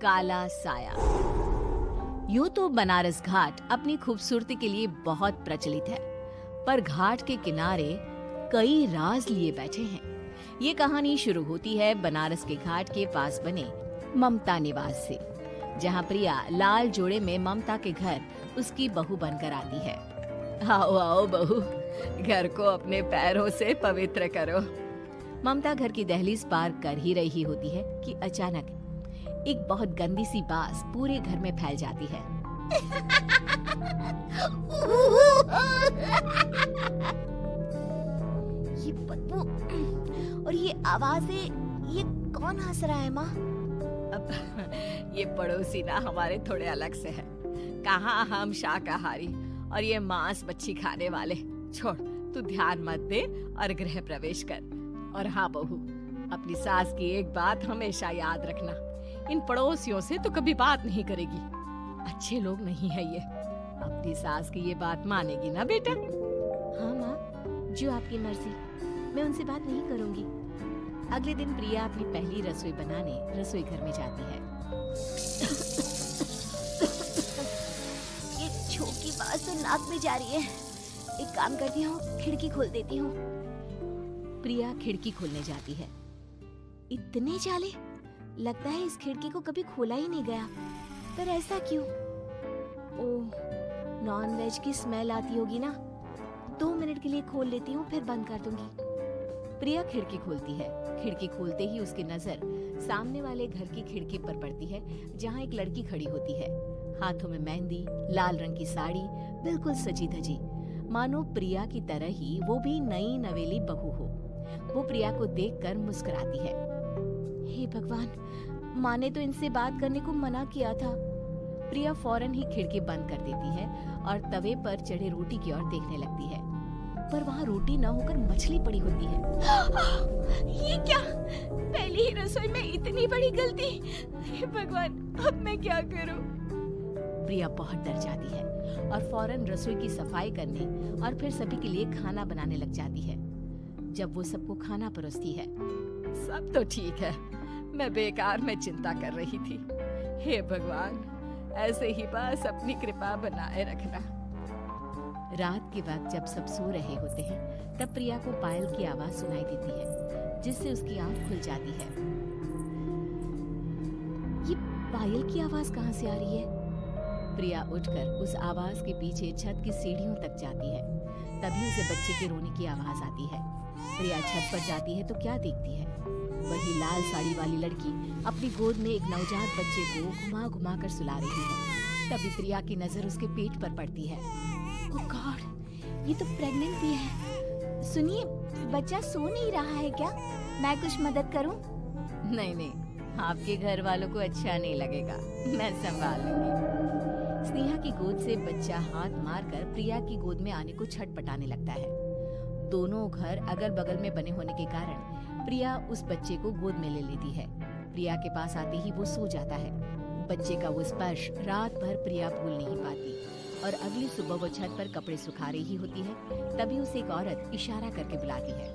काला साया। यूं तो बनारस घाट अपनी खूबसूरती के लिए बहुत प्रचलित है, पर घाट के किनारे कई राज लिए बैठे हैं। ये कहानी शुरू होती है बनारस के घाट के पास बने ममता निवास से, जहाँ प्रिया लाल जोड़े में ममता के घर उसकी बहू बनकर आती है। आओ आओ बहू, घर को अपने पैरों से पवित्र करो। ममता घर की दहलीज पार कर ही रही होती है कि अचानक एक बहुत गंदी सी बास पूरे घर में फैल जाती है। ये बदबू और ये आवाजें, ये कौन हंस रहा है माँ? अब ये पड़ोसी ना हमारे थोड़े अलग से है। कहाँ हम शाकाहारी और ये मांस मच्छी खाने वाले। छोड़, तू ध्यान मत दे और गृह प्रवेश कर। और हाँ बहू, अपनी सास की एक बात हमेशा याद रखना, इन पड़ोसियों से तो कभी बात नहीं करेगी। अच्छे लोग नहीं है ये। अपनी सास की ये बात मानेगी ना बेटा? हाँ माँ, जो आपकी मर्जी, मैं उनसे बात नहीं करूंगी। अगले दिन प्रिया अपनी पहली रसोई बनाने रसोई घर में जाती है। ये छोटी बात तो नाक में जा रही है। एक काम करती हूँ, खिड़की खोल देती हूँ। प्रिया खिड़की खोलने जाती है। इतने जाले, लगता है इस खिड़की को कभी खोला ही नहीं गया। पर ऐसा क्यों? ओह, नॉन वेज की स्मेल आती होगी ना। 2 मिनट के लिए खोल लेती हूँ, फिर बंद कर दूंगी। प्रिया खिड़की खोलती है। खिड़की खोलते ही उसकी नजर सामने वाले घर की खिड़की पर पड़ती है, जहाँ एक लड़की खड़ी होती है। हाथों में मेहंदी, लाल रंग की साड़ी, बिल्कुल सजी धजी, मानो प्रिया की तरह ही वो भी नई नवेली बहू हो। वो प्रिया को देखकर मुस्कुराती है। हे भगवान, माँ ने तो इनसे बात करने को मना किया था। प्रिया फौरन ही खिड़की बंद कर देती है और तवे पर चढ़े रोटी की ओर देखने लगती है, पर वहाँ रोटी न होकर मछली पड़ी होती है। ये क्या? पहली ही रसोई में इतनी बड़ी गलती। हे भगवान, अब मैं क्या करूं? प्रिया बहुत डर जाती है और फौरन रसोई की सफाई करने और फिर सभी के लिए खाना बनाने लग जाती है। जब वो सबको खाना परोसती है, सब तो ठीक है, मैं बेकार में चिंता कर रही थी। हे भगवान, ऐसे ही बस अपनी कृपा बनाए रखना। रात के वक्त जब सब सो रहे होते हैं, तब प्रिया को पायल की आवाज सुनाई देती है, जिससे उसकी आंख खुल जाती है। ये पायल की आवाज कहाँ से आ रही है? प्रिया उठकर उस आवाज के पीछे छत की सीढ़ियों तक जाती है। तभी उसे बच्चे के रोने की आवाज आती है। प्रिया छत पर जाती है तो क्या देखती है? वही लाल साड़ी वाली लड़की अपनी गोद में एक नवजात बच्चे को घुमा घुमा कर सुला रही है। तभी प्रिया की नजर उसके पेट पर पड़ती है। ओह गॉड, ये तो प्रेग्नेंट भी है। सुनिए, बच्चा सो नहीं रहा है क्या? मैं कुछ मदद करूं? नहीं नहीं, आपके घर वालों को अच्छा नहीं लगेगा, मैं संभाल लूंगी। स्नेहा की गोद से बच्चा हाथ मारकर प्रिया की गोद में आने को छटपटाने लगता है। दोनों घर अगल बगल में बने होने के कारण प्रिया उस बच्चे को गोद में ले लेती है। प्रिया के पास आते ही वो सो जाता है। बच्चे का वो स्पर्श रात भर प्रिया भूल नहीं पाती और अगली सुबह वो छत पर कपड़े सुखा रही होती है। तभी उसे एक औरत इशारा करके बुलाती है।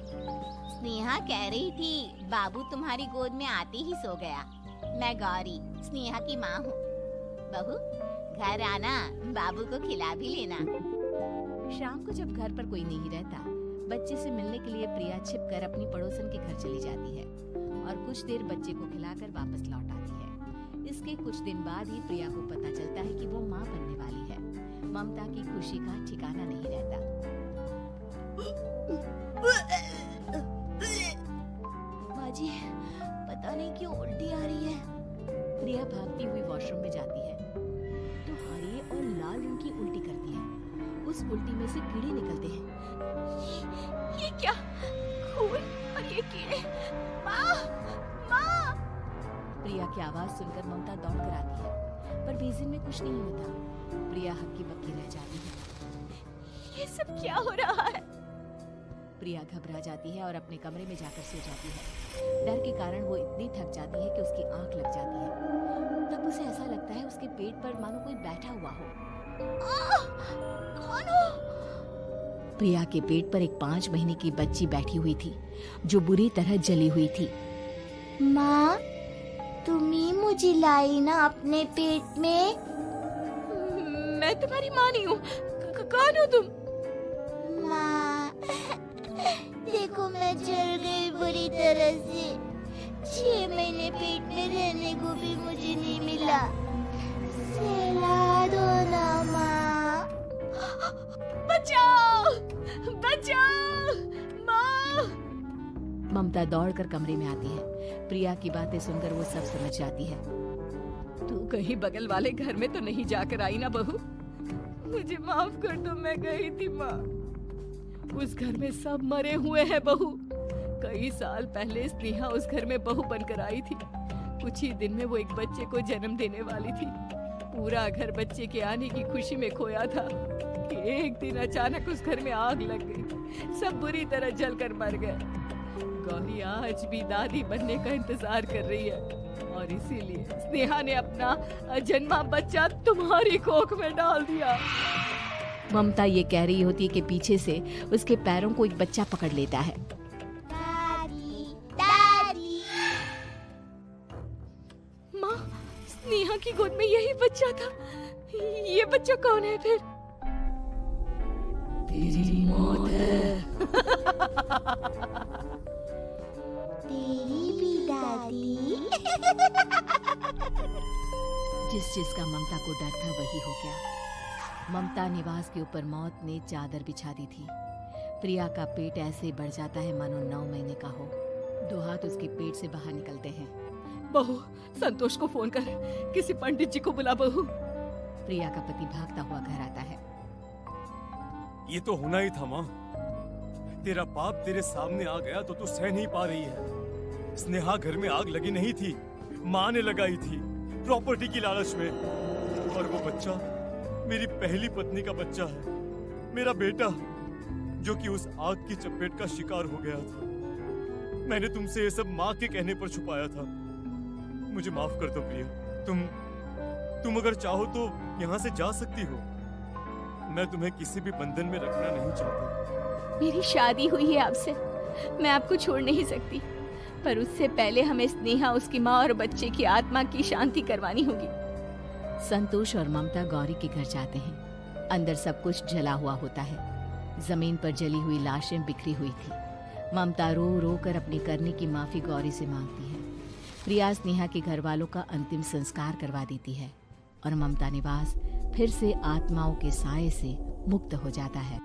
स्नेहा कह रही थी बाबू तुम्हारी गोद में आते ही सो गया। मैं गौरी, स्नेहा की माँ हूँ। बहू, घर आना, बाबू को खिला भी लेना। शाम को जब घर पर कोई नहीं रहता, बच्चे से मिलने के लिए प्रिया छिपकर अपनी पड़ोसन के घर चली जाती है और कुछ देर बच्चे को खिलाकर वापस लौट आती है। इसके कुछ दिन बाद ही प्रिया को पता चलता है कि वो माँ बनने वाली है। ममता की खुशी का ठिकाना नहीं रहता। माँ जी, पता नहीं क्यों उल्टी आ रही है। प्रिया भागती हुई वॉशरूम में जाती है तो हरे और लाल रंग की उल्टी करती है। उस उल्टी में से कीड़े निकलते हैं। ये क्या? खून और ये कीड़े! माँ, माँ! प्रिया की आवाज सुनकर ममता दौड़ कर आती है, पर बेसिन में कुछ नहीं होता। प्रिया हक्की बक्की रह जाती है। ये सब क्या हो रहा है? प्रिया घबरा जाती है और अपने कमरे में जाकर सो जाती है। डर के कारण वो इतनी थक जाती है कि उसकी आंख लग जाती है। तब उसे ऐसा लगता है उसके पेट पर मानो कोई बैठा हुआ हो। कौन हो? प्रिया के पेट पर एक 5 महीने की बच्ची बैठी हुई थी, जो बुरी तरह जली हुई थी। माँ, तुम ही मुझे लाई ना अपने पेट में। मैं तुम्हारी माँ नहीं हूँ। कौन हो तुम? माँ, देखो मैं जल गई बुरी तरह से। 6 महीने पेट में रहने को भी मुझे नहीं मिला। सहला दो ना माँ। बचाओ, बचाओ, माँ। ममता दौड़कर कमरे में आती है। प्रिया की बातें सुनकर वो सब समझ जाती है। तू कहीं बगल वाले घर में तो नहीं जाकर आई ना बहू? मुझे माफ कर दो, मैं गई थी माँ। उस घर में सब मरे हुए हैं बहू। कई साल पहले स्नेहा उस घर में बहू बनकर आई थी। कुछ ही दिन में वो एक बच्चे को जन्म देने वाली थी। पूरा घर बच्चे के आने की खुशी में खोया था कि एक दिन अचानक उस घर में आग लग गई। सब बुरी तरह जलकर मर गए। गौरी आज भी दादी बनने का इंतजार कर रही है और इसीलिए स्नेहा ने अपना अजन्मा बच्चा तुम्हारी कोख में डाल दिया। ममता ये कह रही होती है कि पीछे से उसके पैरों को एक बच्चा पकड़ लेता है। दादी, दादी। माँ, स्नेहा की गोद में यही बच्चा था। ये बच्चा कौन है फिर? तेरी मौत है। तेरी भी दादी। जिस जिसका ममता को डर था वही हो गया। ममता निवास के ऊपर मौत ने चादर बिछा दी थी। प्रिया का पेट ऐसे बढ़ जाता है मानो 9 महीने का हो। 2 हाथ उसके पेट से बाहर निकलते हैं। बहू, संतोष को फोन कर, किसी पंडित जी को बुला बहू। प्रिया का पति भागता हुआ घर आता है। ये तो होना ही था माँ। तेरा बाप तेरे सामने आ गया तो तू सह नहीं पा रही है। स्नेहा घर में आग लगी नहीं थी, माँ ने लगाई थी प्रॉपर्टी की लालच में। और वो बच्चा मेरी पहली पत्नी का बच्चा है, मेरा बेटा, जो कि उस आग की चपेट का शिकार हो गया था। मैंने तुमसे ये सब माँ के कहने पर छुपाया था। मुझे माफ कर दो प्रिया। तुम अगर चाहो तो यहाँ से जा सकती हो। मैं तुम्हें किसी भी बंधन में रखना नहीं चाहता। मेरी शादी हुई है आपसे, मैं आपको छोड़ नहीं सकती, पर उससे पहले हमें स्नेहा, उसकी माँ और बच्चे की आत्मा की शांति करवानी होगी। संतोष और ममता गौरी के घर जाते हैं। अंदर सब कुछ जला हुआ होता है। जमीन पर जली हुई लाशें बिखरी हुई थी। ममता रो रो कर अपनी करने की माफी गौरी से मांगती है। प्रिया स्नेहा के घर वालों का अंतिम संस्कार करवा देती है और ममता निवास फिर से आत्माओं के साए से मुक्त हो जाता है।